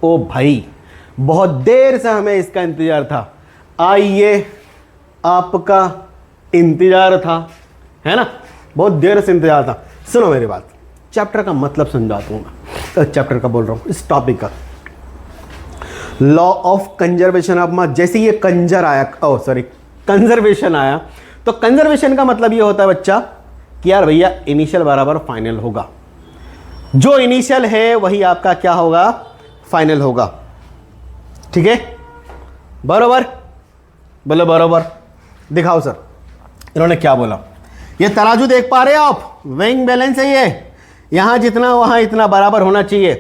ओ भाई, बहुत देर से हमें इसका इंतजार था। आइए, आपका इंतजार था, है ना, बहुत देर से इंतजार था। सुनो मेरी बात, चैप्टर का मतलब समझाता हूँ मैं। चैप्टर का बोल रहा हूँ, इस टॉपिक का, लॉ ऑफ कंजर्वेशन ऑफ मास। जैसे ये कंजर आया, कंजर्वेशन आया, तो कंजर्वेशन का मतलब ये होता है बच्चा कि यार भैया इनिशियल बराबर फाइनल होगा। जो इनिशियल है वही आपका क्या होगा, फाइनल होगा। ठीक है, बरोबर, बोलो बरोबर। दिखाओ सर, इन्होंने क्या बोला। ये तराजू देख पा रहे हो आप, वेइंग बैलेंस है ये, यहां जितना वहां इतना बराबर होना चाहिए।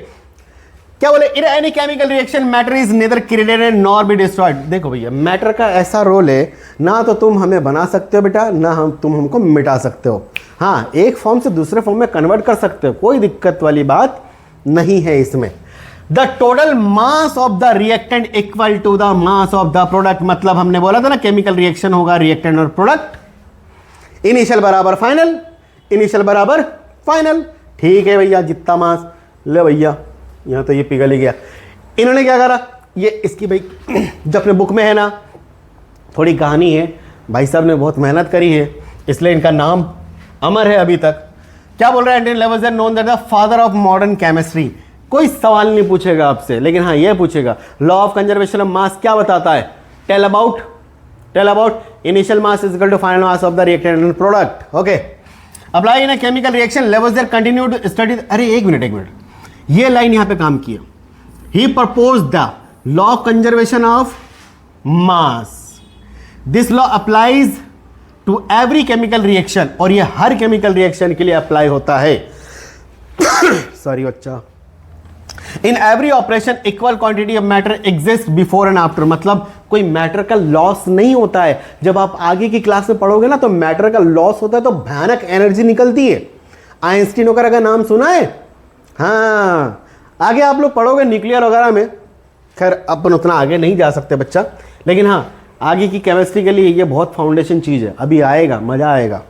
क्या बोले, in any chemical reaction matter is nether created nor be destroyed. देखो भैया, मैटर का ऐसा रोल है, ना तो तुम हमें बना सकते हो बेटा, ना तुम हमको मिटा सकते हो। हाँ, एक फॉर्म से दूसरे फॉर्म में कन्वर्ट कर सकते हो, कोई दिक्कत वाली बात नहीं है इसमें। The total mass of the reactant equal to the mass of the product. मतलब हमने बोला था ना केमिकल रिएक्शन होगा रिएक्टेंट और प्रोडक्ट, इनिशियल बराबर फाइनल, इनिशियल बराबर फाइनल। ठीक है भैया, जितना मास ले भैया, यहां तो ये पिघल ही गया। इन्होंने क्या करा, ये इसकी भाई जो अपने बुक में है ना, थोड़ी कहानी है, भाई साहब ने बहुत मेहनत करी है, इसलिए इनका नाम अमर है अभी तक। क्या बोल रहा है, Antoine Lavoisier known that the father of modern chemistry. कोई सवाल नहीं पूछेगा आपसे, लेकिन हाँ ये पूछेगा law of conservation of mass क्या बताता है। Tell about initial mass is equal to final mass of the reactant and product. Okay, apply in a chemical reaction, Lavoisier continued study. अरे एक मिनट, ये लाइन यहां पे काम किया। He propose the law of conservation of mass. This law applies to every chemical reaction, और ये हर chemical reaction के लिए अप्लाई होता है। सॉरी बच्चा। In every operation equal quantity of matter exist before and after. मतलब कोई मैटर का लॉस नहीं होता है। जब आप आगे की क्लास में पढ़ोगे ना, तो मैटर का लॉस होता है तो भयानक एनर्जी निकलती है। आइंस्टीन वगैरह का नाम सुना है? हाँ, आगे आप लोग पढ़ोगे न्यूक्लियर वगैरह में। खैर अपन उतना आगे नहीं जा सकते बच्चा, लेकिन हाँ आगे की केमिस्ट्री के लिए ये बहुत फाउंडेशन चीज है, अभी आएगा, मजा आएगा।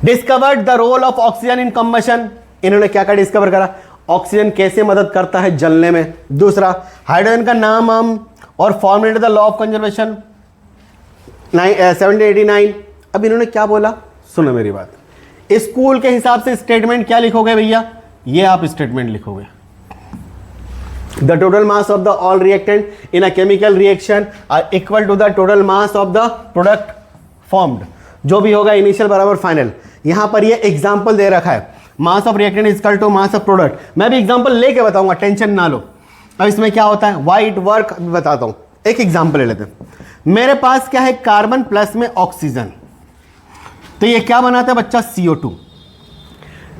Discovered the role of oxygen in combustion. इन्होंने क्या क्या डिस्कवर करा, ऑक्सीजन कैसे मदद करता है जलने में। दूसरा, हाइड्रोजन का नाम हम और formulated the law of conservation 1789। अब इन्होंने क्या बोला, सुनो मेरी बात। स्कूल के हिसाब से स्टेटमेंट क्या लिखोगे भैया, ये आप स्टेटमेंट लिखोगे। The total mass of the all reactant in a chemical reaction are equal to the total mass of the product formed. जो भी होगा इनिशियल बराबर फाइनल। यहां पर ये एग्जांपल दे रखा है, mass of reactant is equal to mass of product. मैं भी एग्जांपल लेके बताऊंगा, टेंशन ना लो। अब इसमें क्या होता है, व्हाई इट वर्क बताता हूं। एक एग्जांपल ले लेते हैं। मेरे पास क्या है, कार्बन प्लस में ऑक्सीजन, तो ये क्या बनाता है बच्चा, CO2।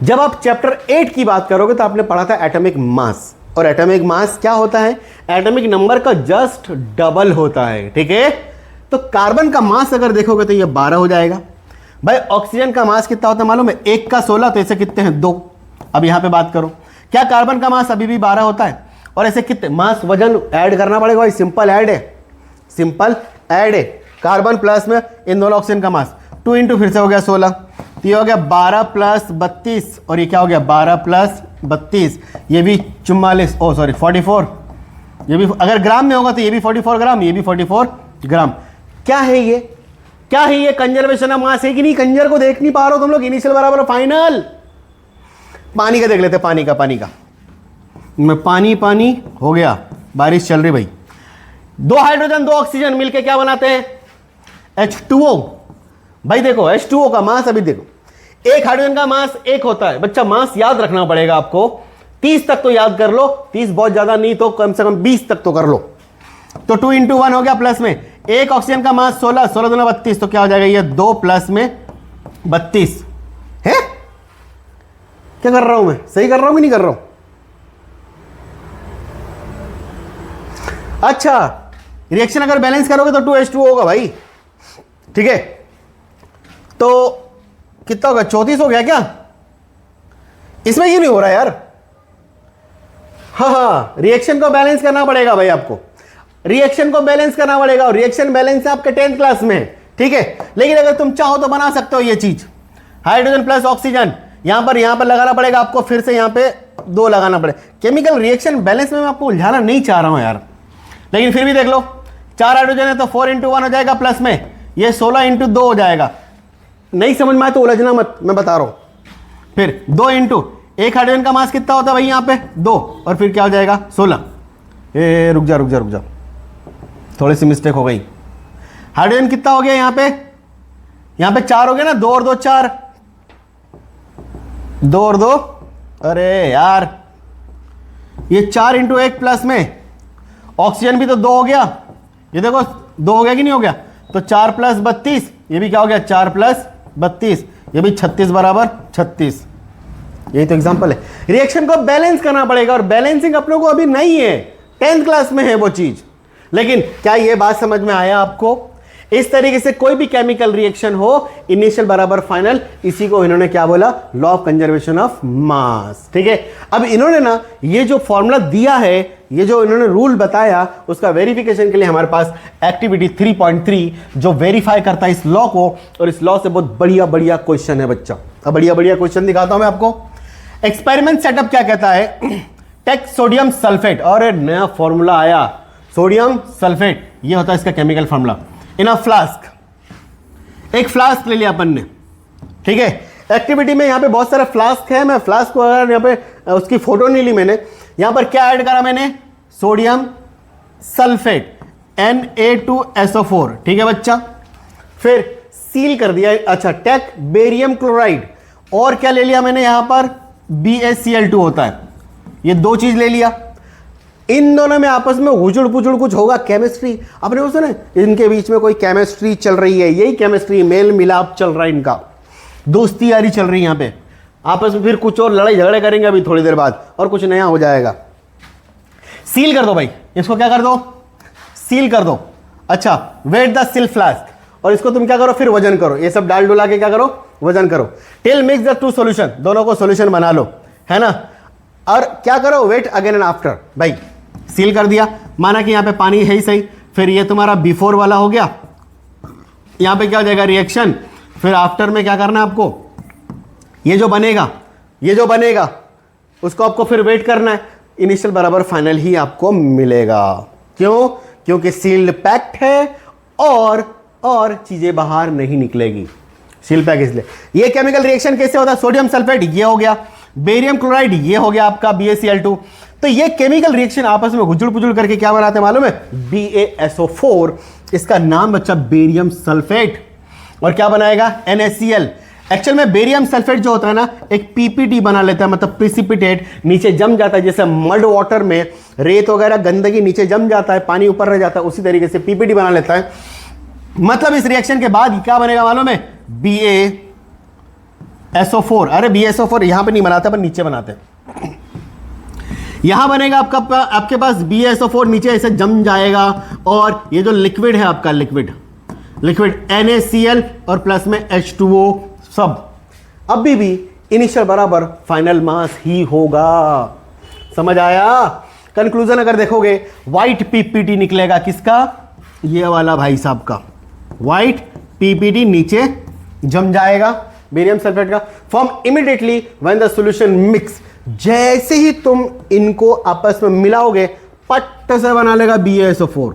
जब आप चैप्टर 8 की बात करोगे तो आपने पढ़ा था एटॉमिक मास, और एटॉमिक मास क्या होता है, एटॉमिक नंबर का जस्ट डबल होता है। ठीक है, तो कार्बन का मास अगर देखोगे तो ये 12 हो जाएगा। भाई ऑक्सीजन का मास कितना होता है मालूम है, 1 का 16, तो ऐसे कितने हैं, 2। अब यहां पे बात करो, क्या कार्बन का मास अभी भी 12 होता है, और ऐसे कितने मास वजन ऐड करना पड़ेगा भाई, सिंपल ऐड है, सिंपल ऐड है। कार्बन प्लस में इन दोनों ऑक्सीजन का मास 2 इंटू फिर से हो गया 16, तो ये हो गया 12 प्लस 32, और ये क्या हो गया 12 प्लस 32, ये भी 44, ओ सॉरी 44। ये भी अगर ग्राम में होगा तो ये भी 44 ग्राम, ये भी 44 ग्राम। क्या है ये, क्या है ये, कंजर्वेशन ऑफ मास है कि नहीं? कंजर को देख नहीं पा रहे हो तुम लोग, इनिशियल बराबर फाइनल। पानी का देख लेते, पानी का मैं पानी हो गया, बारिश चल रही भाई। 2 हाइड्रोजन 2 ऑक्सीजन मिलके क्या बनाते हैं, H2O। भाई देखो H2O का मास अभी देखो, एक हाइड्रोजन का मास 1 होता है बच्चा। मास याद रखना पड़ेगा आपको, 30 तक तो याद कर लो, 30 बहुत ज्यादा नहीं तो कम से कम 20 तक तो कर लो। तो 2 इंटू 1 हो गया प्लस में, एक ऑक्सीजन का मास 16, 16 दूना 32, तो क्या हो जाएगा ये 2 प्लस में 32 है। क्या कर रहा हूं मैं, सही कर रहा हूं कि नहीं कर रहा हूं? अच्छा, रिएक्शन अगर बैलेंस करोगे तो 2H2O होगा भाई। ठीक है, तो कितना होगा, 34 हो गया क्या? इसमें क्यों नहीं हो रहा यार? हाँ, रिएक्शन को बैलेंस करना पड़ेगा भाई आपको, रिएक्शन को बैलेंस करना पड़ेगा, और रिएक्शन बैलेंस है आपके 10th क्लास में। ठीक है, लेकिन अगर तुम चाहो तो बना सकते हो ये चीज, हाइड्रोजन प्लस ऑक्सीजन। यहां पर लगाना पड़ेगा आपको फिर से, यहां पे 2 लगाना पड़े। केमिकल रिएक्शन बैलेंस में मैं आपको उलझाना नहीं चाह रहा हूं यार, लेकिन फिर भी देख लो 4 हाइड्रोजन है तो 4 × 1 हो जाएगा, प्लस में ये 16 × 2 हो जाएगा। नहीं समझ में आए तो उलझना मत, मैं बता रहा हूं। फिर 2 × 1 हाइड्रोजन का मास कितना होता है भाई यहाँ पे 2, और फिर क्या हो जाएगा 16। रुक जा, थोड़ी सी मिस्टेक हो गई। हाइड्रोजन कितना हो गया यहाँ पे 4 हो गया ना, 2 और 2 4, 2 और 2, अरे यार ये 4 × 1 प्लस में ऑक्सीजन भी तो 2 हो गया, ये देखो 2 हो गया कि नहीं हो गया, तो 4 + 32, ये भी क्या हो गया 4 + 32, ये भी 36 बराबर 36। यही तो एग्जांपल है। रिएक्शन को बैलेंस करना पड़ेगा, और बैलेंसिंग अपनों को अभी नहीं है, 10th क्लास में है वो चीज। लेकिन क्या ये बात समझ में आया आपको? इस तरीके से कोई भी केमिकल रिएक्शन हो, इनिशियल बराबर फाइनल, इसी को इन्होंने क्या बोला, लॉ ऑफ कंजर्वेशन ऑफ मास। ठीक है, अब इन्होंने ना ये जो फॉर्मूला दिया है, ये जो इन्होंने रूल बताया, उसका वेरिफिकेशन के लिए हमारे पास एक्टिविटी 3.3 जो वेरीफाई करता है इस लॉ को, और इस लॉ से बहुत बढ़िया बढ़िया क्वेश्चन है बच्चा। अब बढ़िया बढ़िया क्वेश्चन दिखाता हूं मैं आपको। एक्सपेरिमेंट सेटअप क्या कहता है, टेक सोडियम सल्फेट, और नया फॉर्मूला आया सोडियम सल्फेट, ये होता है इसका केमिकल फॉर्मूला। इन अ फ्लास्क, एक फ्लास्क ले लिया अपन ने, ठीक है। एक्टिविटी में यहां पे बहुत सारे फ्लास्क है, मैं फ्लास्क को अगर यहां पे उसकी फोटो नहीं ली मैंने, यहां पर क्या ऐड करा मैंने, सोडियम सल्फेट Na2SO4, ठीक है बच्चा। फिर सील कर दिया, अच्छा टेक बेरियम क्लोराइड, और क्या ले लिया मैंने यहां पर BaCl2 होता है, ये 2 चीज ले लिया। इन दोनों में आपस में उजुड़ पुजुड़ कुछ होगा, केमिस्ट्री आपने वो सुना, इनके बीच में कोई केमिस्ट्री चल रही है, यही केमिस्ट्री, मेल मिलाप चल रहा है इनका, दोस्ती यारी चल रही है यहाँ पे आपस में। फिर कुछ और लड़ाई झगड़े करेंगे अभी थोड़ी देर बाद, और कुछ नया हो जाएगा। सील कर दो भाई, इसको क्या कर दो, सील कर दो। अच्छा, वेट द सील फ्लास्क, और इसको तुम क्या करो, फिर वजन करो, ये सब डाल डुला के क्या करो, वजन करो। टिल मिक्स द 2 सॉल्यूशन, दोनों को सॉल्यूशन बना लो, है ना। और क्या करो, वेट अगेन एंड आफ्टर। भाई सील कर दिया, माना कि यहां पे पानी है ही सही, फिर ये तुम्हारा बिफोर वाला हो गया, यहां पे क्या हो जाएगा रिएक्शन, फिर आफ्टर में क्या करना है आपको, ये जो बनेगा उसको आपको फिर वेट करना है, इनिशियल बराबर फाइनल ही आपको मिलेगा। क्यों? क्योंकि सील्ड पैक्ड है, और चीजें बाहर नहीं निकलेगी, सील पैक इसलिए। ये केमिकल रिएक्शन कैसे होता है, सोडियम सल्फेट ये हो गया, बेरियम क्लोराइड ये हो गया आपका BaCl2, तो ये केमिकल रिएक्शन आपस में गुजड़ पुजुड़ करके क्या बनाते हैं मालूम है, BaSO4, इसका नाम बच्चा बेरियम सल्फेट, और क्या बनाएगा NaCl। एक्चुअल में बेरियम सल्फेट जो होता है ना, एक PPT बना लेता है, मतलब प्रिसिपिटेट, नीचे जम जाता है, जैसे मड वाटर में रेत वगैरह गंदगी नीचे जम जाता है, पानी ऊपर रह जाता है, उसी तरीके से PPT बना लेता है। मतलब इस रिएक्शन के बाद क्या बनेगा मालूम है, BaSO4, अरे BaSO4 यहां पे नहीं बनाते पर नीचे बनाते हैं, यहां बनेगा आपके पास BaSO4, नीचे ऐसे जम जाएगा, और ये जो लिक्विड है आपका, लिक्विड NaCl और प्लस में H2O सब, अभी भी इनिशियल बराबर फाइनल मास ही होगा। समझ आया? कंक्लूजन अगर देखोगे, व्हाइट PPT निकलेगा किसका, ये वाला भाई साहब का, व्हाइट PPT नीचे जम जाएगा बेरियम सल्फेट का। Form immediately when the solution mix, जैसे ही तुम इनको आपस में मिलाओगे, पट्ट से बना लेगा BaSO4।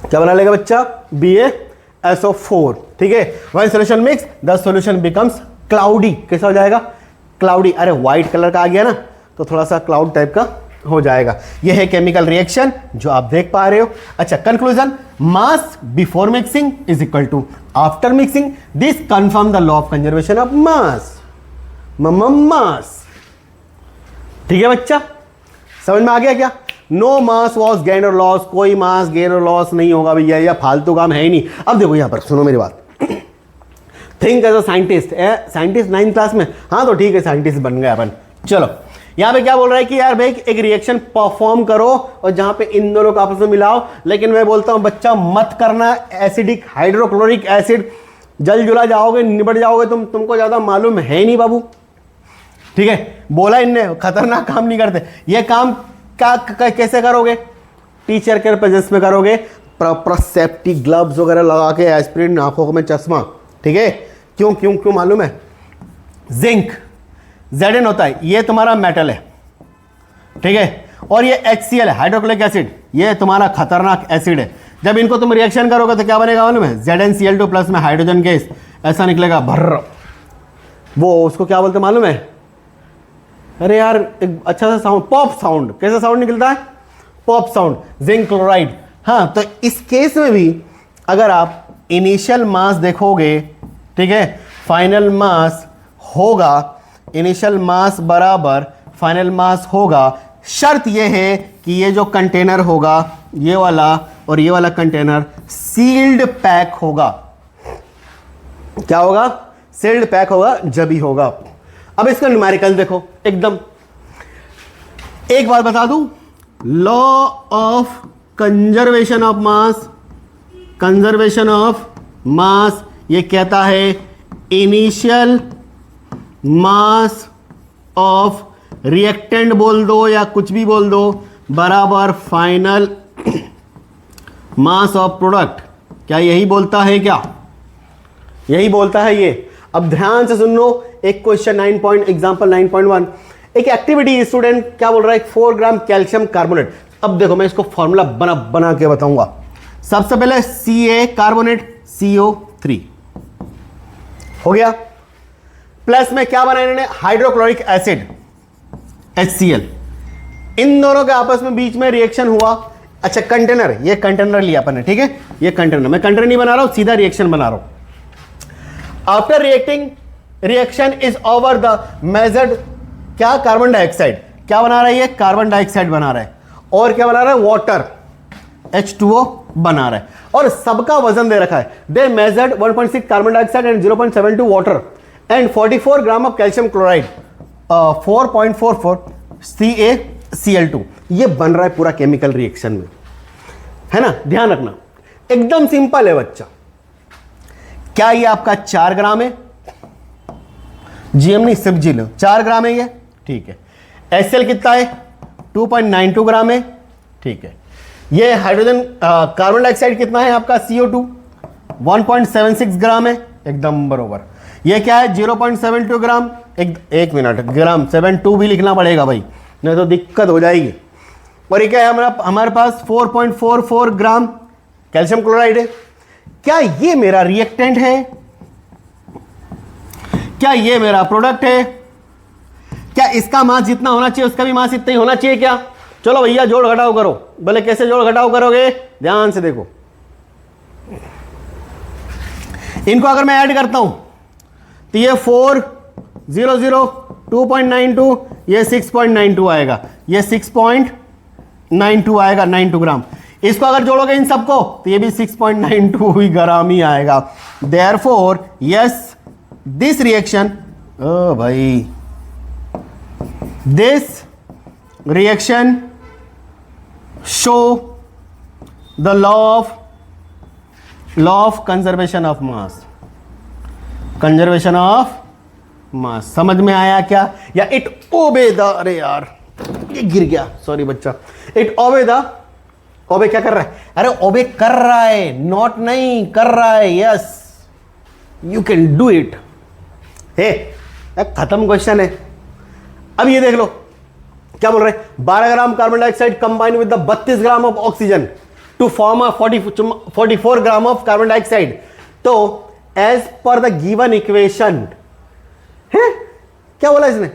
क्या बना लेगा बच्चा, BaSO4, ठीक है। When solution mix the solution becomes cloudy, कैसा हो जाएगा, क्लाउडी, अरे व्हाइट कलर का आ गया ना, तो थोड़ा सा क्लाउड टाइप का हो जाएगा। यह है केमिकल रिएक्शन जो आप देख पा रहे हो। अच्छा, conclusion, mass before mixing is equal to after mixing, this confirm the law of conservation of mass. Mass, ठीक है बच्चा, समझ में आ गया क्या? नो मास वॉज गेन और लॉस, कोई मास गेन और लॉस नहीं होगा भैया, यह फालतू काम है ही नहीं। अब देखो यहां पर सुनो मेरी बात, think as a scientist, scientist 9th class में, हाँ तो ठीक है साइंटिस्ट बन गए अपन। चलो यहां पे क्या बोल रहा है कि यार भाई एक रिएक्शन परफॉर्म करो और जहां पे इन दोनों को आपस में मिलाओ, लेकिन मैं बोलता हूं बच्चा मत करना एसिडिक हाइड्रोक्लोरिक एसिड, जल जुला जाओगे, निबट जाओगे तुमको ज्यादा मालूम है नहीं बाबू, ठीक है। बोला इनने खतरनाक काम नहीं करते, ये काम कैसे करोगे, टीचर के प्रेजेंस में करोगे, प्रॉपर सेफ्टी ग्लव्स वगैरह लगा के, एस्पिरिन आंखों में चश्मा, ठीक है। क्यों मालूम है, Zn होता है, ये तुम्हारा मेटल है, ठीक है, और ये HCl है, हाइड्रोक्लोरिक एसिड, ये तुम्हारा खतरनाक एसिड है। जब इनको तुम रिएक्शन करोगे तो क्या बनेगा मालूम है? ZnCl2 प्लस में हाइड्रोजन गैस ऐसा निकलेगा भर्र। वो उसको क्या बोलते मालूम है? अरे यार एक अच्छा सा साउंड, पॉप साउंड। कैसा साउंड निकलता है? Pop sound, zinc chloride. हाँ, तो इस केस में भी अगर आप इनिशियल मास देखोगे, ठीक है, फाइनल मास होगा, इनिशियल मास बराबर फाइनल मास होगा। शर्त यह है कि ये जो कंटेनर होगा, ये वाला और ये वाला कंटेनर सील्ड पैक होगा। क्या होगा? सील्ड पैक होगा, जब ही होगा। अब इसका न्यूमेरिकल देखो, एकदम एक बात बता दूं, law of conservation of mass, conservation of मास ये कहता है इनिशियल मास ऑफ रिएक्टेंट बोल दो या कुछ भी बोल दो बराबर फाइनल मास ऑफ प्रोडक्ट। क्या यही बोलता है? क्या यही बोलता है ये? अब ध्यान से सुन लो, एक क्वेश्चन 9.1 एक एक्टिविटी, स्टूडेंट क्या बोल रहा है? 4 ग्राम कैल्शियम कार्बोनेट। अब देखो मैं इसको फॉर्मूला बना के बताऊंगा। सबसे पहले Ca कार्बोनेट CO3 हो गया, प्लस में क्या बनाया इन्होंने? Hydrochloric acid HCl। इन दोनों के आपस में बीच में रिएक्शन हुआ। अच्छा कंटेनर, ये कंटेनर लिया अपन ने, ठीक है, ये कंटेनर, मैं कंटेनर नहीं बना रहा हूं, सीधा रिएक्शन बना रहा हूं। After reacting reaction is over the measured, क्या? Carbon dioxide. क्या बना रहा है ये? कार्बन डाइऑक्साइड बना रहा है। और क्या बना रहा है? वाटर, H2O बना रहा है। और सबका वजन दे रखा है। They measured 1.6 carbon dioxide and 0.72 water and 44 gram of calcium chloride, 4.44 CaCl2। ये बन रहा है पूरा केमिकल रिएक्शन में, है ना? ध्यान रखना, एकदम सिंपल है बच्चा। क्या ये आपका 4 ग्राम है? GM नहीं, सिर्फ जी लो, 4 ग्राम है ये, ठीक है। HCl कितना है? 2.92 ग्राम है, ठीक है। ये हाइड्रोजन कार्बन डाइऑक्साइड कितना है आपका? CO2 1.76 ग्राम है, एकदम बरोबर। ये क्या है? 0.72 ग्राम, एक मिनट, ग्राम 72 भी लिखना पड़ेगा भाई, नहीं तो दिक्कत हो जाएगी। और ये क्या है हमारे पास? 4.44 ग्राम कैल्शियम क्लोराइड है। क्या ये मेरा रिएक्टेंट है? क्या ये मेरा प्रोडक्ट है? क्या इसका मास जितना होना चाहिए उसका भी मास इतना ही होना चाहिए क्या? चलो भैया जोड़ घटाओ करो। बोले कैसे जोड़ घटाओ करोगे? ध्यान से देखो, इनको अगर मैं ऐड करता हूं तो ये 400 2.92, ये 6.92 आएगा, ये 6.92 आएगा, 92 ग्राम। इसको अगर जोड़ोगे इन सबको तो ये भी 6.92 ग्राम ही आएगा। देयरफॉर यस दिस रिएक्शन, ओ भाई, this reaction show the law of conservation of mass, conservation of मास। समझ में आया क्या? या इट ओबे द, अरे यार ये गिर गया, सॉरी बच्चा। इट ओबे द, ओबे क्या कर रहा है? अरे ओबे कर रहा है, नॉट नहीं कर रहा है। Yes you can do it. हे खत्म क्वेश्चन है। अब ये देख लो क्या बोल रहे हैं? 12 gram carbon dioxide combine with the 32 gram of oxygen to form a 44 gram of carbon dioxide. तो as per the given equation है, क्या बोला इसने?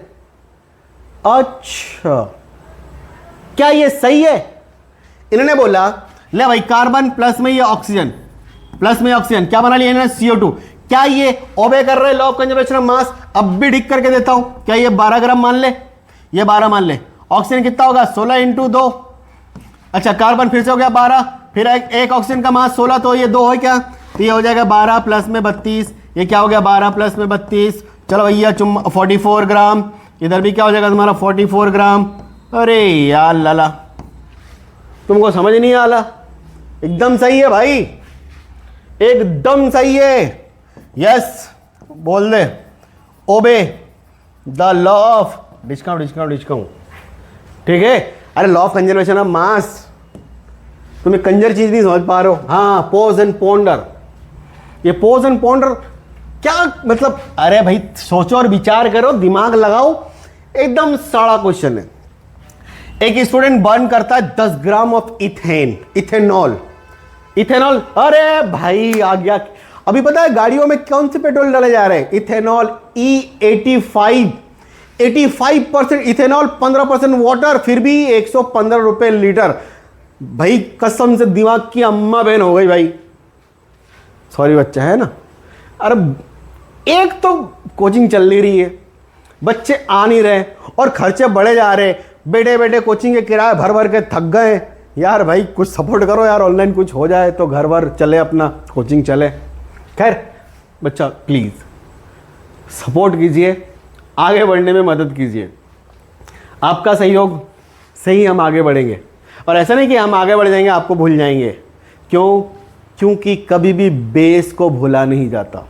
अच्छा, क्या ये सही है? इन्होंने बोला ले भाई कार्बन प्लस में ये ऑक्सीजन, प्लस में ऑक्सीजन, क्या बना लिया इन्होंने? CO2। क्या ये ओबे कर रहे हैं लॉ ऑफ कंजर्वेशन ऑफ मास? अब भी ठीक करके देता हूं। क्या ये 12 ग्राम मान ले, ये 12 मान ले। ऑक्सीजन कितना होगा? 16 इंटू 2। अच्छा कार्बन फिर से हो गया 12, फिर एक ऑक्सीजन का मास 16, तो ये 2 है क्या? तो ये हो जाएगा 12 प्लस में 32, ये क्या हो गया? 12 प्लस में 32। चलो भैया 44 ग्राम, इधर भी क्या हो जाएगा तुम्हारा? 44 ग्राम। अरे यार लाला, तुमको समझ नहीं आला? एकदम सही है भाई, एकदम सही है। यस बोल दे, obey the law of discount, ठीक है। अरे लॉ ऑफ कंजर्वेशन ऑफ मास, तुम्हें कंजर चीज नहीं समझ पा रहे हो। हाँ, पोज एंड पोंडर, ये पोज एंड पोंडर क्या मतलब? अरे भाई सोचो और विचार करो, दिमाग लगाओ। एकदम साड़ा क्वेश्चन है। एक स्टूडेंट बर्न करता है 10 ग्राम ऑफ इथेनॉल। इथेनॉल, अरे भाई आ गया। अभी पता है गाड़ियों में कौन से पेट्रोल डाले जा रहे हैं? इथेनॉल E85, 85% इथेनॉल, 15% वाटर, फिर भी 115 रुपए लीटर। भाई कसम से दिमाग की अम्मा बहन हो गई भाई। सॉरी बच्चा, है ना। अरे एक तो कोचिंग चल नहीं रही है, बच्चे आ नहीं रहे और खर्चे बढ़े जा रहे। बेटे बेटे कोचिंग के किराए भर भर के थक गए यार। भाई कुछ सपोर्ट करो यार, ऑनलाइन कुछ हो जाए तो घर भर चले, अपना कोचिंग चले। खैर बच्चा प्लीज़ सपोर्ट कीजिए, आगे बढ़ने में मदद कीजिए। आपका सहयोग से ही हम आगे बढ़ेंगे। और ऐसा नहीं कि हम आगे बढ़ जाएंगे आपको भूल जाएंगे। क्यों? क्योंकि कभी भी बेस को भूला नहीं जाता।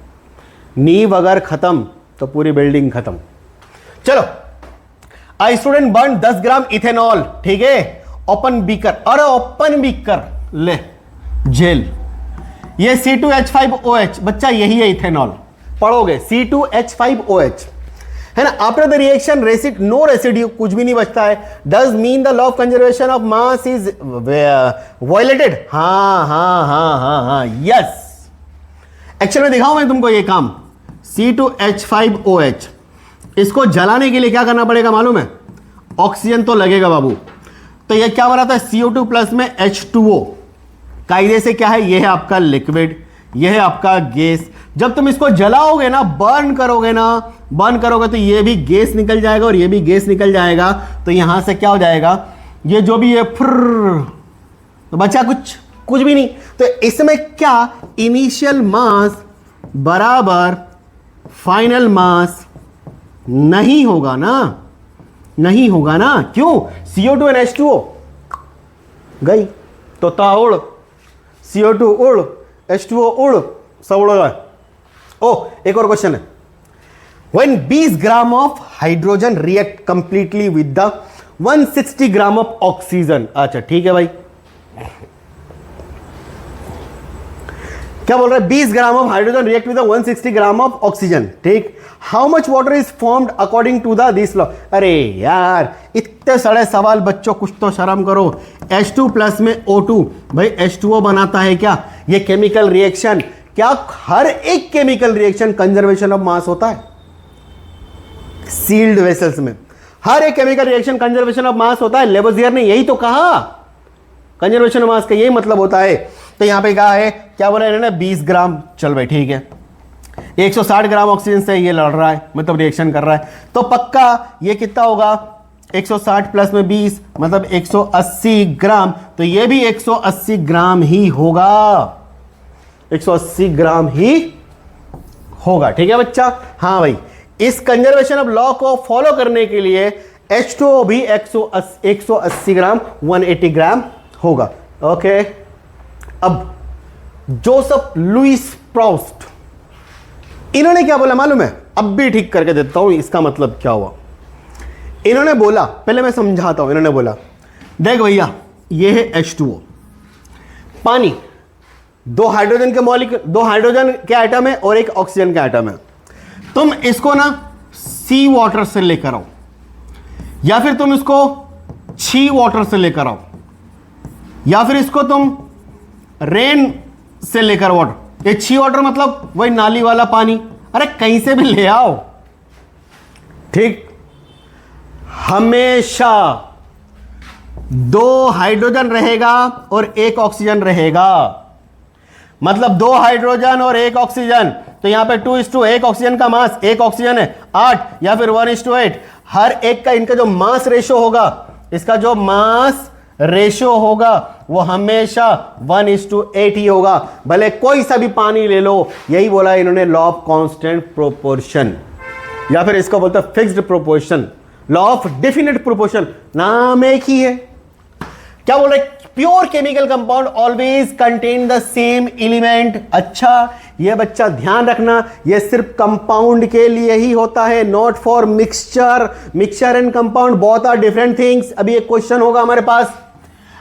नींव अगर खत्म तो पूरी बिल्डिंग खत्म। चलो, I student burn 10 gram ethanol, ठीक है, ओपन बीकर। अरे ओपन बीकर ले जेल, ये C2H5OH बच्चा यही है इथेनॉल, पढ़ोगे C2H5OH, है ना। After the reaction no residue, कुछ भी नहीं बचता है। Does mean the law of conservation of mass is violated? हाँ हाँ हाँ हाँ हाँ, यस। एक्चुअली में दिखाऊं मैं तुमको ये काम। C2H5OH, इसको जलाने के लिए क्या करना पड़ेगा मालूम है? ऑक्सीजन तो लगेगा बाबू। तो ये क्या बनाता है? CO2 प्लस में H2O। कायदे से क्या है? ये है आपका लिक्विड, ये है आपका गैस। जब तुम इसको जलाओगे ना, बर्न करोगे तो ये भी गैस निकल जाएगा और ये भी गैस निकल जाएगा। तो यहां से क्या हो जाएगा? ये जो भी है तो बचा कुछ भी नहीं। तो इसमें क्या? इनिशियल मास बराबर फाइनल मास नहीं होगा ना, नहीं होगा ना। क्यों? CO2 और H2O गई तो ताउड़, CO2 उड़, H2O उड़, सब उड़ गए। ओ एक और क्वेश्चन है। When 20 gram of hydrogen react completely with the 160 gram of oxygen. अच्छा ठीक है भाई, क्या बोल रहे हैं? 20 gram of hydrogen react with 160 gram of oxygen, ठीक। How much water is formed according to the this law? अरे यार इतने सारे सवाल बच्चों, कुछ तो शर्म करो। H2 प्लस में O2, भाई H2O बनाता है क्या? ये केमिकल रिएक्शन, क्या हर एक केमिकल रिएक्शन कंजर्वेशन ऑफ मास होता है? सील्ड वेसल्स में हर एक केमिकल रिएक्शन कंजर्वेशन ऑफ मास होता है। लेबोजियर ने यही तो कहा, कंजर्वेशन ऑफ मास का यही मतलब होता है। तो यहां पे कहा है, क्या बोला इन्होंने? 20 ग्राम। चल भाई ठीक है, 160 ग्राम ऑक्सीजन से ये लड़ रहा है, मतलब रिएक्शन कर रहा है। तो पक्का ये कितना होगा? 160 प्लस में 20 मतलब 180 ग्राम। तो ये भी 180 ग्राम ही होगा, 180 ग्राम ही होगा। ठीक है बच्चा? हाँ भाई, इस कंजर्वेशन ऑफ लॉ को फॉलो करने के लिए H2O भी 180 ग्राम, 180 ग्राम होगा। ओके, अब जोसेफ लुइस प्रोस्ट, इन्होंने क्या बोला मालूम है? अब भी ठीक करके देता हूं इसका मतलब क्या हुआ। इन्होंने बोला, पहले मैं समझाता हूं। इन्होंने बोला, देख भैया ये है H2O, पानी, दो हाइड्रोजन के मॉलिक्यूल, दो हाइड्रोजन के एटम है और एक ऑक्सीजन का एटम है। तुम इसको ना सी वाटर से लेकर आओ, या फिर तुम इसको छी वाटर से लेकर आओ, या फिर इसको तुम रेन से लेकर वाटर। ये छी वाटर मतलब वही नाली वाला पानी, अरे कहीं से भी ले आओ, ठीक। हमेशा दो हाइड्रोजन रहेगा और एक ऑक्सीजन रहेगा, मतलब दो हाइड्रोजन और एक ऑक्सीजन। तो यहां पे 2:1, एक ऑक्सीजन का मास, एक ऑक्सीजन है 8, या फिर 1:8। हर एक का इनका जो मास रेशो होगा, इसका जो मास रेशो होगा वो हमेशा 1:8 ही होगा, भले कोई सा भी पानी ले लो। यही बोला इन्होंने लॉ ऑफ कांस्टेंट प्रोपोर्शन, या फिर इसको बोलते हैं fixed proportion, law of definite proportion, नाम एक ही है। क्या बोल रहे? Pure chemical compound always contain the same element. अच्छा ये बच्चा ध्यान रखना, ये सिर्फ कंपाउंड के लिए ही होता है, not for mixture. Mixture and compound both are different things. अभी एक क्वेश्चन होगा हमारे पास।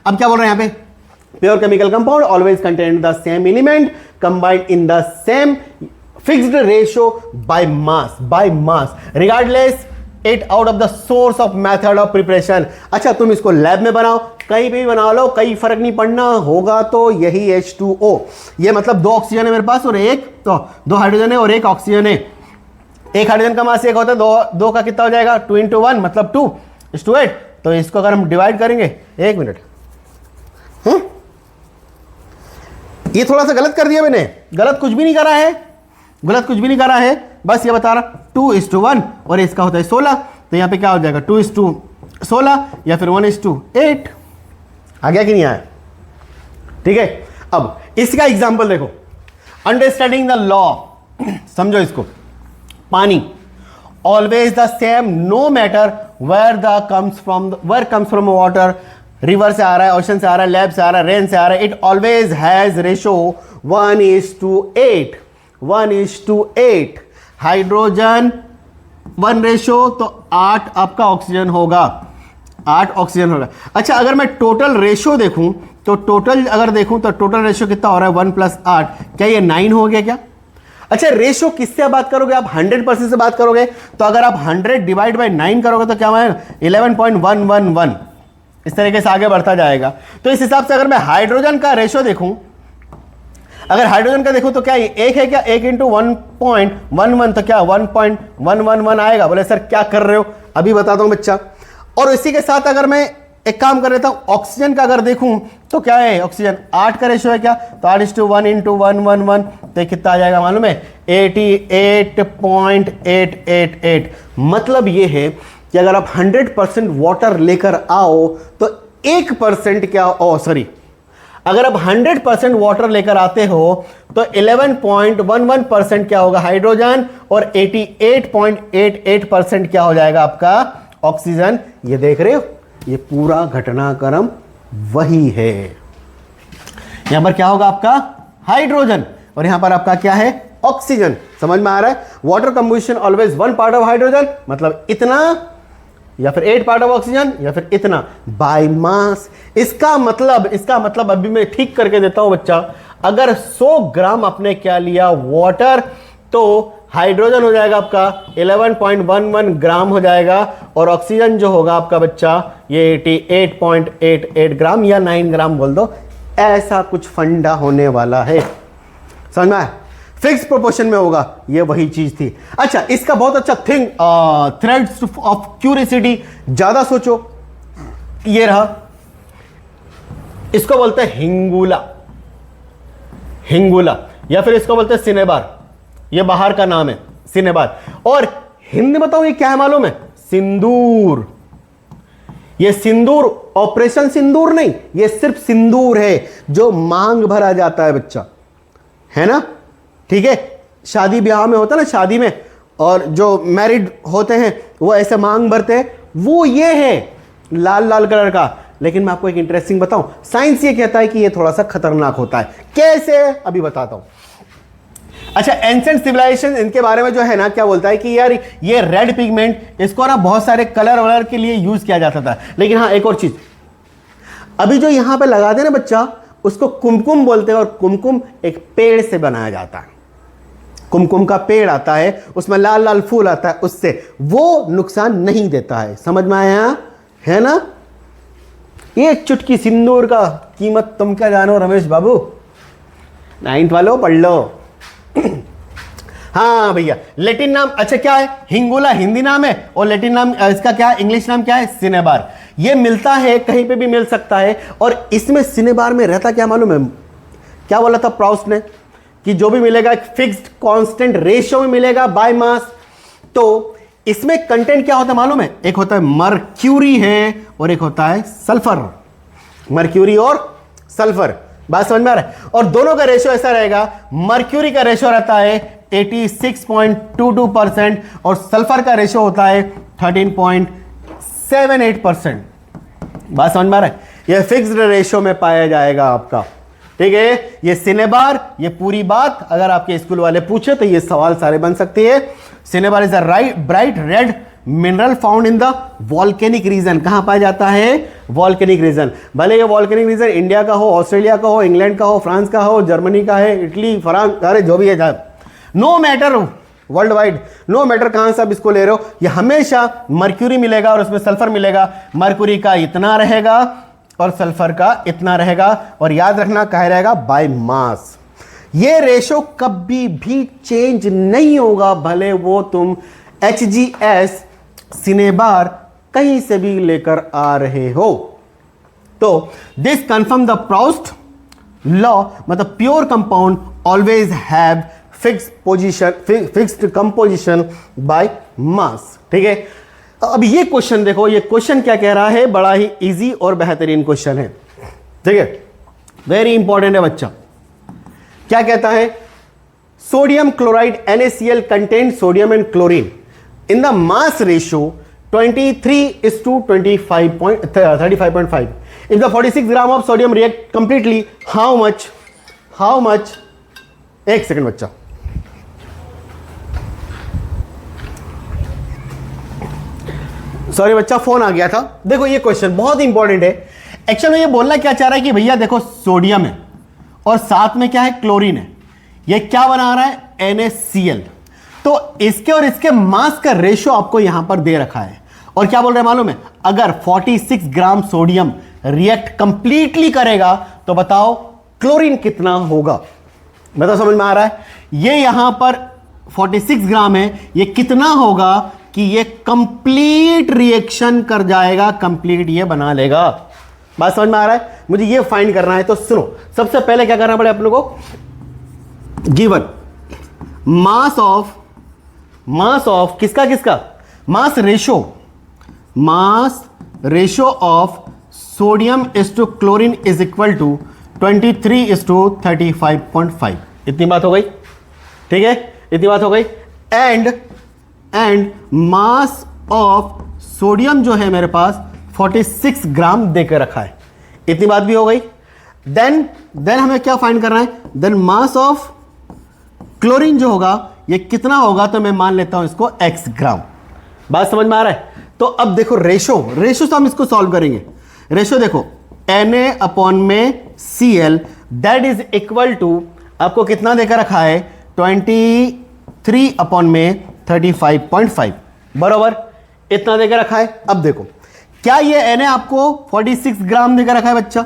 अब क्या बोल रहे हैं यहां पे? Pure chemical compound always contain the same element combined in the same fixed ratio by mass, regardless it out of the source of method of preparation. अच्छा, तुम इसको लैब में बनाओ, कहीं भी बना लो, कहीं फर्क नहीं पड़ना, होगा तो यही H2O। ये मतलब 2 ऑक्सीजन है मेरे पास और एक तो 2 हाइड्रोजन है और 1 ऑक्सीजन है। एक हाइड्रोजन का मास 1 होता है, 2 का कितना हो जाएगा 2 × 1 मतलब 2:8। तो इसको अगर हम डिवाइड करेंगे, 1 मिनट, ये थोड़ा सा गलत कर दिया मैंने, गलत कुछ भी नहीं करा है, गलत कुछ भी नहीं करा है, बस ये बता रहा 2:1 और इसका होता है 16। तो यहां पे क्या हो जाएगा 2:16 या फिर 1:8। आ गया कि नहीं आया? ठीक है, अब इसका एग्जांपल देखो, अंडरस्टैंडिंग द लॉ। समझो इसको, पानी always the same no matter where comes from water, river से आ रहा है, ओशन से आ रहा है, लैब से आ रहा है, रेन से आ रहा है, it always has ratio 1:8। 1:8 hydrogen 1 ratio, तो 8 आपका ऑक्सीजन होगा, 8 ऑक्सीजन होगा। अच्छा, अगर मैं टोटल रेशो देखूं तो टोटल रेशो कितना हो रहा है 1 + 8, क्या ये 9 हो गया क्या? अच्छा, रेशो किससे बात करोगे आप? 100% से बात करोगे, तो अगर आप 100 डिवाइड बाई 9 करोगे तो क्या होगा 11.111। इस तरीके से आगे बढ़ता जाएगा। तो इस हिसाब से अगर मैं हाइड्रोजन का रेशो देखूं, अगर हाइड्रोजन का देखूं तो क्या ये 1 है क्या? 1 × 1.11 तो क्या 1.111 आएगा। बोले सर क्या कर रहे हो? अभी बताता हूं बच्चा। और इसी के साथ अगर मैं एक काम कर लेता हूं, ऑक्सीजन का अगर देखूं तो क्या है, ऑक्सीजन 8 का रेशो है क्या? तो 8:1 × 111, तो कितना आ जाएगा मालूम है 88.888। मतलब ये है कि अगर आप 100% वाटर लेकर आओ तो 1% क्या, अगर आप 100% वाटर लेकर आते हो तो 11.11% क्या होगा हाइड्रोजन, और 88.88% क्या हो जाएगा आपका ऑक्सीजन। ये देख रहे हो, ये पूरा घटनाक्रम वही है। यहां पर क्या होगा आपका हाइड्रोजन और यहां पर आपका क्या है ऑक्सीजन। समझ में आ रहा है? Water combustion always 1 part of hydrogen, मतलब इतना, या फिर 8 पार्ट ऑफ ऑक्सीजन, या फिर इतना बाय मास। इसका मतलब अभी मैं ठीक करके देता हूं बच्चा। अगर 100 ग्राम आपने क्या लिया वाटर, तो हाइड्रोजन हो जाएगा आपका 11.11 ग्राम हो जाएगा, और ऑक्सीजन जो होगा आपका बच्चा ये 88.88 ग्राम या 9 ग्राम बोल दो। ऐसा कुछ फंडा होने वाला है, समझ में आया? फिक्स प्रोपोर्शन में होगा, ये वही चीज थी। अच्छा, इसका बहुत अच्छा थिंग, थ्रेड्स ऑफ क्यूरियोसिटी, ज्यादा सोचो, ये रहा, इसको बोलते हैं हिंगुला, या फिर इसको बोलते हैं सिनेबार। ये बाहर का नाम है सिनेबार, और हिंदी बताओ ये क्या है मालूम है? सिंदूर। ये सिंदूर ऑपरेशन सिंदूर नहीं, ये सिर्फ सिंदूर है जो मांग भरा जाता है बच्चा, है ना? ठीक है, शादी ब्याह में होता है ना, शादी में, और जो मैरिड होते हैं वो ऐसे मांग भरते हैं, वो ये है लाल लाल कलर का। लेकिन मैं आपको एक इंटरेस्टिंग बताऊं, साइंस ये कहता है कि ये थोड़ा सा खतरनाक होता है। कैसे? अभी बताता हूं। अच्छा, एंशिएंट सिविलाइजेशन इनके बारे में जो है ना क्या बोलता है कि यार ये रेड पिगमेंट, इसको ना बहुत सारे कलर वलर के लिए यूज किया जाता था। लेकिन हाँ, एक और चीज, अभी जो यहां पे लगाते हैं ना बच्चा, उसको कुमकुम बोलते हैं, और कुमकुम एक पेड़ से बनाया जाता है। कुमकुम का पेड़ आता है, उसमें लाल लाल फूल आता है, उससे वो नुकसान नहीं देता है। समझ में आया है ना? एक चुटकी सिंदूर का कीमत तुम क्या जानो रमेश बाबू, 9th वालों पढ़ लो। हाँ भैया, लेटिन नाम अच्छा क्या है? हिंगुला हिंदी नाम है, और लेटिन नाम इसका क्या है, इंग्लिश नाम क्या है? सिनेबार। ये मिलता है, कहीं पे भी मिल सकता है। और इसमें सिनेबार में रहता क्या मालूम है? क्या बोला था प्राउस्ट ने कि जो भी मिलेगा एक फिक्स्ड कांस्टेंट रेशियो में मिलेगा बाय मास। तो इसमें कंटेंट क्या होता है मालूम है? एक होता है मर्क्यूरी है, और एक होता है सल्फर। मर्क्यूरी और सल्फर, बात समझ में आ रहा है? और दोनों का रेशियो ऐसा रहेगा, मर्क्यूरी का रेशियो रहता है 86.22% और सल्फर का रेशियो होता है 13.78%। बात समझ में आ रहा है? यह फिक्स्ड रेशियो में पाया जाएगा आपका, ठीक है? ये सिनेबार, ये पूरी बात अगर आपके स्कूल वाले पूछे तो ये सवाल सारे बन सकते हैं। Cinnabar is a bright red mineral found in the volcanic region. कहां पाया जाता है? Volcanic region. भले ये वॉल्केनिक रीजन इंडिया का हो, ऑस्ट्रेलिया का हो, इंग्लैंड का हो, फ्रांस का हो, जर्मनी का है, इटली, फ्रांस, अरे जो भी है। No matter world wide, no matter कहां से आप इसको ले रहे हो, ये हमेशा मर्क्यूरी मिलेगा और उसमें सल्फर मिलेगा, मर्क्यूरी का इतना रहेगा और सल्फर का इतना रहेगा, और याद रखना कहा रहेगा बाय मास। ये रेशो कभी भी चेंज नहीं होगा, भले वो तुम HGS सिनेबार कहीं से भी लेकर आ रहे हो। तो दिस कंफर्म द प्रोस्ट लॉ, मतलब pure compound always have fixed composition by mass. ठीक है, अब ये क्वेश्चन देखो, ये क्वेश्चन क्या कह रहा है, बड़ा ही इजी और बेहतरीन क्वेश्चन है। ठीक है, वेरी इंपॉर्टेंट है बच्चा। क्या कहता है, sodium chloride NaCl contain sodium and chlorine in the mass ratio 23:35.5. If the 46 gram of sodium react completely, how much? एक सेकंड बच्चा, सॉरी बच्चा, फोन आ गया था। देखो ये क्वेश्चन बहुत इंपॉर्टेंट है। एक्चुअली में ये बोलना क्या चाह रहा है कि भैया देखो सोडियम है और साथ में क्या है, क्लोरीन है, ये क्या बना रहा है, NaCl। तो इसके और इसके मास का रेशियो आपको यहां पर दे रखा है, और क्या बोल रहे हैं मालूम है, अगर 46 ग्राम सोडियम रिएक्ट कंप्लीटली करेगा तो बताओ क्लोरीन कितना होगा। बताओ, समझ में आ रहा है, ये यहां पर 46 ग्राम है, ये कितना होगा कि ये कंप्लीट रिएक्शन कर जाएगा, कंप्लीट ये बना लेगा। बात समझ में आ रहा है, मुझे ये फाइंड करना है। तो सुनो, सबसे पहले क्या करना पड़ेगा आप लोगों को, गिवन मास ऑफ किसका mass ratio of sodium is to chlorine is equal to 23:35.5। इतनी बात हो गई, ठीक है, इतनी बात हो गई। एंड मास ऑफ सोडियम जो है मेरे पास 46 ग्राम देकर रखा है, इतनी बात भी हो गई। देन हमें क्या फाइंड करना है, देन मास ऑफ क्लोरीन जो होगा ये कितना होगा, तो मैं मान लेता हूं इसको x ग्राम। बात समझ में आ रहा है। तो अब देखो रेशो से हम इसको सॉल्व करेंगे। रेशो देखो Na/Cl that is equal to, आपको कितना देकर रखा है, 23/35 बराबर, इतना देकर रखा है। अब देखो क्या ये Na आपको 46 ग्राम देकर रखा है बच्चा,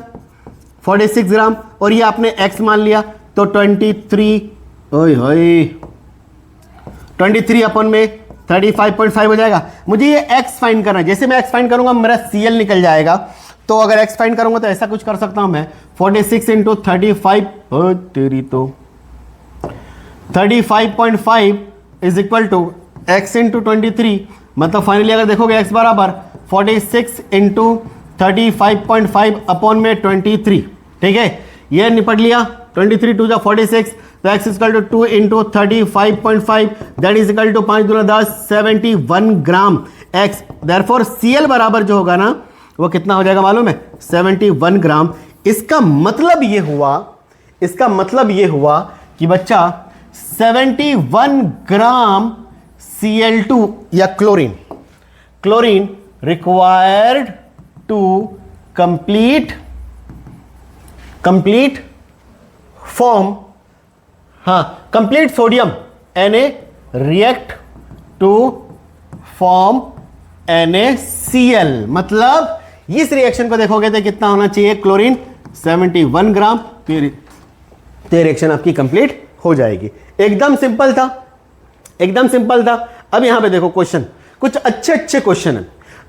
46 ग्राम, और ये आपने x मान लिया, तो 23/35 हो जाएगा। मुझे ये x फाइंड करना है, जैसे मैं x फाइंड करूंगा मेरा Cl निकल जाएगा। तो अगर x फाइंड करूंगा तो ऐसा कुछ कर सकता हूं मैं, 46 × 35 तेरी तो 35.5 इज इक्वल टू x × 23, मतलब फाइनली अगर देखोगे x बराबर 46 × 35.5 अपॉन में 23। ठीक है, ये निपट लिया, 23 2 46, तो x equal to 2 × 35.5 that is equal to 5 × 10 71 gram x। Therefore Cl बराबर जो होगा ना वो कितना हो जाएगा मालूम है, 71 ग्राम। इसका मतलब ये हुआ कि बच्चा 71 ग्राम Cl2 या chlorine required to complete form, complete sodium Na react to form NaCl। मतलब इस रिएक्शन को देखोगे तो कितना होना चाहिए, क्लोरीन 71 ग्राम, तो रिएक्शन आपकी कंप्लीट हो जाएगी। एकदम सिंपल था। अब यहां पे देखो क्वेश्चन, कुछ अच्छे क्वेश्चन है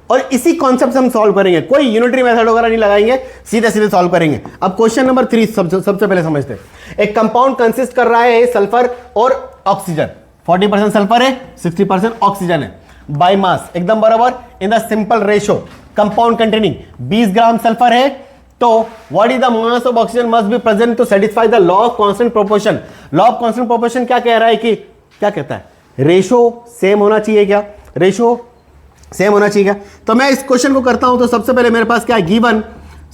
और इसी कॉन्सेप्ट से हम सॉल्व करेंगे, कोई यूनिटरी मेथड वगैरह नहीं लगाएंगे, सीधे सॉल्व करेंगे। अब क्वेश्चन नंबर 3 सबसे पहले समझते हैं। एक कंपाउंड कंसिस्ट कर रहा है सल्फर और ऑक्सीजन, 40% सल्फर है, 60% ऑक्सीजन है, बाय मास एकदम बराबर, in the simple ratio compound containing 20 gram sulphur है, तो what is the mass of oxygen must be present to satisfy the law of constant proportion. Law of constant proportion क्या कह रहा है कि, क्या कहता है, रेशो सेम होना चाहिए क्या, तो मैं इस क्वेश्चन को करता हूं। तो सबसे पहले मेरे पास क्या है, given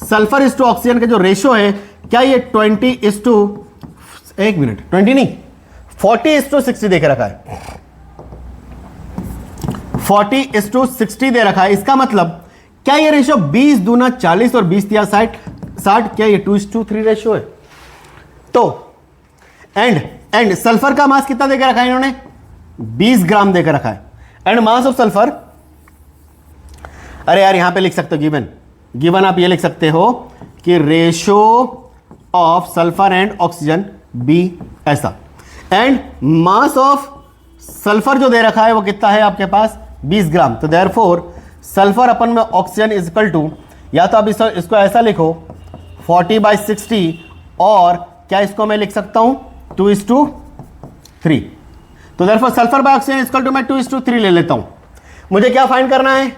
sulphur is to oxygen का जो रेशो है, क्या ये 40:60 देके रखा है, 40:60 दे रखा है। इसका मतलब क्या ये रेशो 20 दूना 40 और 20 या 60, क्या ये 2:3 रेशो है। तो एंड सल्फर का मास कितना देकर रखा है इन्होंने, 20 ग्राम देकर रखा है एंड मास ऑफ सल्फर, अरे यार यहां पे लिख सकते हो गिवन आप ये लिख सकते हो कि ratio of sulphur and oxygen be ऐसा, एंड मास ऑफ सल्फर जो दे रखा है वो कितना है आपके पास 20 ग्राम। तो देयरफॉर सल्फर अपन में ऑक्सीजन इज इक्वल टू, या तो आप इसको ऐसा लिखो 40/60, और क्या इसको मैं लिख सकता हूं 2:3। तो therefore sulphur by oxygen is equal to मैं 2:3 ले लेता हूं। मुझे क्या फाइंड करना है,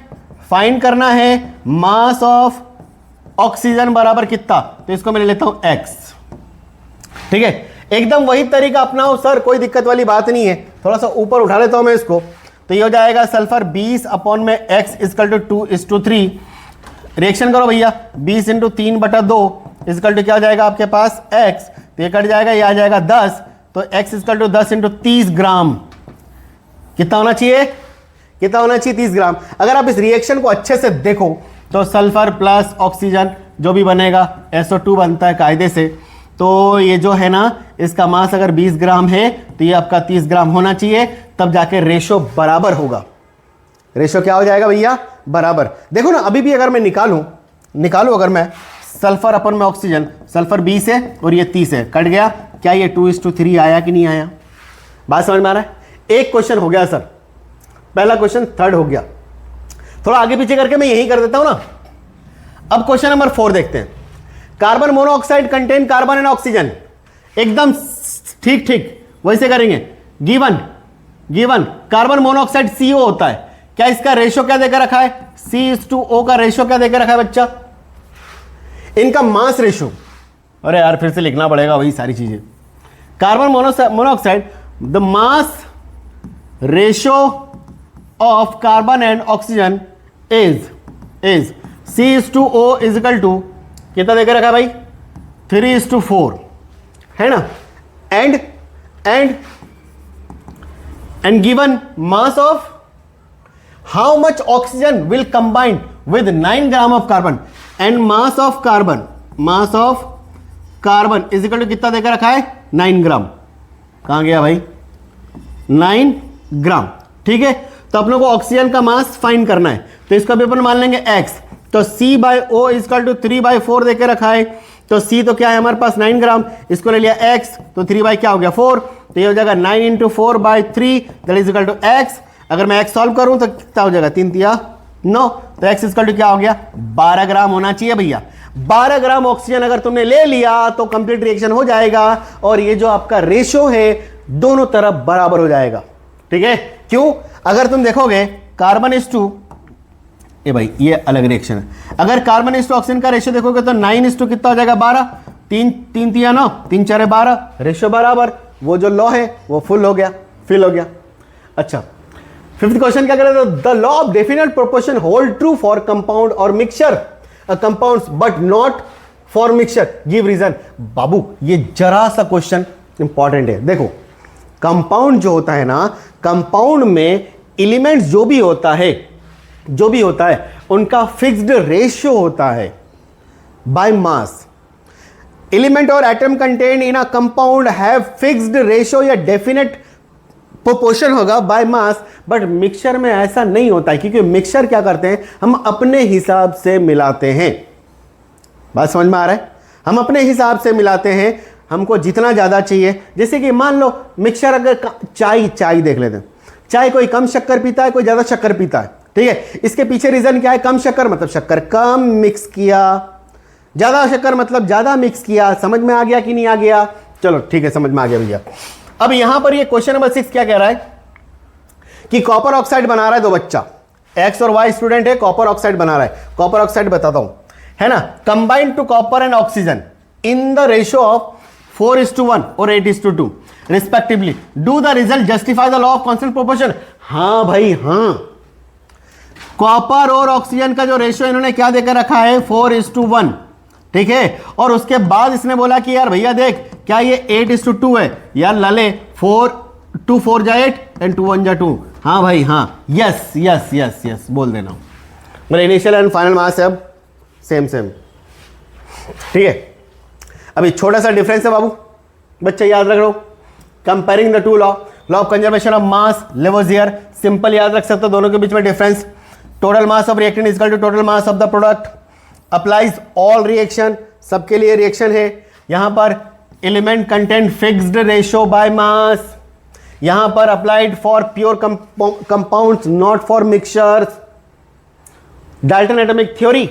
फाइंड करना है मास ऑफ ऑक्सीजन बराबर कितना, तो इसको मैं ले लेता हूं x। ठीक है, एकदम वही तरीका अपनाओ सर, कोई दिक्कत वाली बात नहीं है। थोड़ा सा ऊपर उठा लेता हूं मैं इसको, तो ये हो जाएगा सल्फर 20 अपॉन में x इक्वल टू 2:3। रिएक्शन करो भैया, 20 × 3/2 इक्वल टू क्या हो जाएगा आपके पास x, तो ये कट जाएगा, ये आ जाएगा 10, तो x इक्वल टू 10 × 30 ग्राम। कितना होना चाहिए, कितना होना चाहिए 30 ग्राम। अगर आप इस रिएक्शन को अच्छे से देखो तो सल्फर प्लस ऑक्सीजन जो भी बनेगा SO2 बनता है कायदे से, तो ये जो है ना इसका मास अगर 20 ग्राम है तो ये आपका 30 ग्राम होना चाहिए, तब जाके रेशो बराबर होगा। रेशो क्या हो जाएगा भैया, बराबर। देखो ना अभी भी अगर मैं निकालूं अगर मैं सल्फर अपन में ऑक्सीजन, सल्फर 20 है और ये 30 है, कट गया, क्या ये 2:3 आया कि नहीं आया, बात समझ में आ रहा है। एक क्वेश्चन हो गया सर, पहला क्वेश्चन, थर्ड हो गया। थोड़ा आगे पीछे करके मैं यही कर देता हूं ना। अब क्वेश्चन नंबर 4 देखते हैं। Carbon monoxide contain carbon and oxygen, एकदम ठीक वैसे करेंगे। गिवन कार्बन मोनोऑक्साइड CO होता है, क्या इसका रेशो क्या देकर रखा है, C/O का रेशो क्या देकर रखा है बच्चा, इनका मास रेशो, अरे यार फिर से लिखना पड़ेगा वही सारी चीजें। Carbon monoxide, the mass ratio of carbon and oxygen is C/O is equal to कितना देकर रखा है भाई 3:4, है ना, and given mass of how much oxygen will combined with 9 gram of carbon, and mass of carbon is equal to कितना देकर रखा है 9 ग्राम। कहां गया भाई 9 ग्राम, ठीक है। तो अपनों को ऑक्सीजन का मास फाइंड करना है, तो इसको भी अपन मान लेंगे x, तो C/O इक्वल टू 3/4 देके रखा है, तो C तो क्या है हमारे पास 9 ग्राम, इसको ले लिया x, तो 3 बाई क्या हो गया 4, तो ये हो जाएगा 9 × 4/3 that is equal to x। अगर मैं x सॉल्व करूं तो कितना हो जाएगा 3×3 9, तो x इक्वल टू क्या हो गया 12 ग्राम होना चाहिए भैया। 12 ग्राम ऑक्सीजन अगर तुमने ले लिया तो कंप्लीट रिएक्शन हो जाएगा, और ये जो आपका रेशो है दोनों तरफ बराबर हो जाएगा, ठीक है। क्यों, अगर तुम देखोगे कार्बन इज टू, ए भाई ये अलग रिएक्शन है, अगर कार्बन इज टू ऑक्सीजन का रेशियो देखोगे तो 9:2 कितना हो जाएगा 12, 3 3 9, 3 4 12, रेशियो बराबर, वो जो लॉ है वो फुल हो गया, फिल हो गया। अच्छा, फिफ्थ क्वेश्चन क्या करें, the law of definite proportion hold true for compound और mixture compounds but not for mixture, give reason. बाबू ये जरा सा क्वेश्चन इंपॉर्टेंट है। देखो कंपाउंड जो होता है ना, कंपाउंड में एलिमेंट्स जो भी होता है उनका फिक्स्ड रेशियो होता है बाय मास। एलिमेंट और atom contain in a compound have fixed ratio या डेफिनेट प्रोपोर्शन होगा बाय मास, बट मिक्सचर में ऐसा नहीं होता है, क्योंकि मिक्सचर क्या करते हैं हम अपने हिसाब से मिलाते हैं। बात समझ में आ रहा है, हम अपने हिसाब से मिलाते हैं, हमको जितना ज़्यादा चाहिए। जैसे कि मान लो मिक्सचर, अगर चाय देख लेते हैं, चाय कोई कम शक्कर पीता है, कोई ज़्यादा शक्कर पीता है, ठीक है। इसके पीछे रीज़न क्या है, कम शक्कर मतलब शक्कर कम मिक्स किया, ज़्यादा शक्कर मतलब ज़्यादा मिक्स किया। समझ में आ गया कि नहीं आ गया, चलो ठीक है समझ में आ गया भैया। अब यहां पर ये क्वेश्चन नंबर 6 क्या कह रहा है कि कॉपर ऑक्साइड बना रहा है दो बच्चा, एक्स और वाई स्टूडेंट है, कॉपर ऑक्साइड बना रहा है। कॉपर ऑक्साइड बताता हूं, है ना, combined to copper and oxygen in the ratio of 4:1 और 8:2 respectively, do the result justify the law of constant proportion. हां भाई हां, कॉपर और ऑक्सीजन का जो रेशियो इन्होंने क्या देकर रखा है 4:1, ठीक है। और उसके बाद इसने बोला कि यार भैया देख क्या ये 8:2 है, यार लाले 2 4 जा 8 एंड 2 1 जा 2। हाँ भाई हाँ, यस यस यस यस बोल देना। मेरा इनिशियल एंड फाइनल मास है अब सेम, ठीक है। अभी छोटा सा डिफरेंस है बाबू, बच्चे याद रख लो, comparing the two law. Law of conservation of mass, Lavoisier, simple याद रख सकते हो दोनों के बीच में difference. Total mass of reactant is equal to total mass of the product, applies all reaction, सबके लिए रिएक्शन है। यहां पर element content fixed ratio by mass, यहां पर applied for pure compounds not for mixtures. Dalton atomic theory,